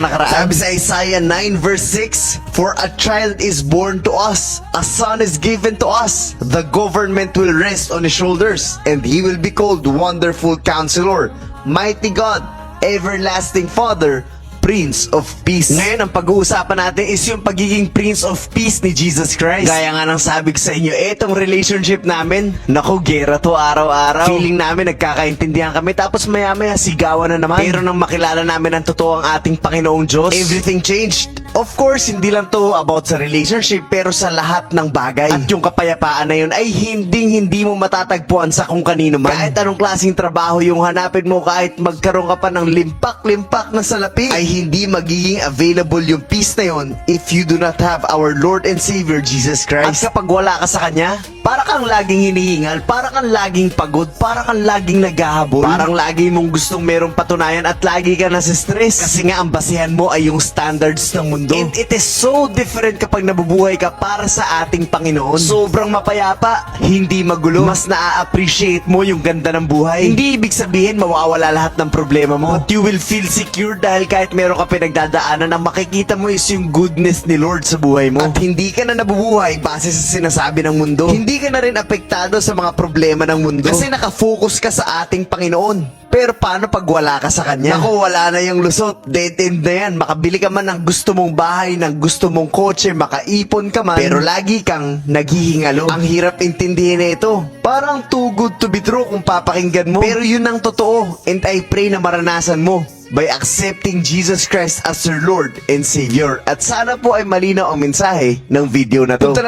Sabi sa Isaiah 9 verse 6, "For a child is born to us, a son is given to us. The government will rest on his shoulders, and he will be called Wonderful Counselor, Mighty God, Everlasting Father, Prince of Peace." Ngayon, ang pag-uusapan natin is yung pagiging Prince of Peace ni Jesus Christ. Gaya nga ng sabi ko sa inyo, etong relationship namin, naku, gera to araw-araw. Feeling namin nagkakaintindihan kami, tapos maya-maya sigawan na naman. Pero nang makilala namin ang totoo ang ating Panginoong Diyos, everything changed. Of course, hindi lang to about sa relationship, pero sa lahat ng bagay. At yung kapayapaan na yun ay hindi mo matatagpuan sa kung kanino man. Kahit anong klaseng trabaho yung hanapin mo, kahit magkaroon ka pa ng limpak-limpak na salapi, ay hindi magiging available yung peace na yun if you do not have our Lord and Savior Jesus Christ. At kapag wala ka sa Kanya, para kang laging hinihingal, para kang laging pagod, para kang laging naghahabol, parang lagi mong gustong merong patunayan at lagi ka nasa-stress kasi nga ang basihan mo ay yung standards ng mundo. And it is so different kapag nabubuhay ka para sa ating Panginoon. Sobrang mapayapa, hindi magulo, mas na-appreciate mo yung ganda ng buhay. Hindi ibig sabihin mawawala lahat ng problema mo, but you will feel secure dahil kahit meron ka pinagdadaanan, ang makikita mo is yung goodness ni Lord sa buhay mo. At hindi ka na nabubuhay base sa sinasabi ng mundo. Hindi ka na rin apektado sa mga problema ng mundo kasi nakafocus ka sa ating Panginoon. Pero paano pag wala ka sa Kanya? Naku, wala na yung lusot. Dead end na yan. Makabili ka man ng gusto mong bahay, ng gusto mong kotse, makaipon ka man, pero lagi kang naghihingalo. Ang hirap intindihin na ito. Parang too good to be true kung papakinggan mo. Pero yun ang totoo. And I pray na maranasan mo by accepting Jesus Christ as your Lord and Savior. At sana po ay malinaw ang mensahe ng video na to.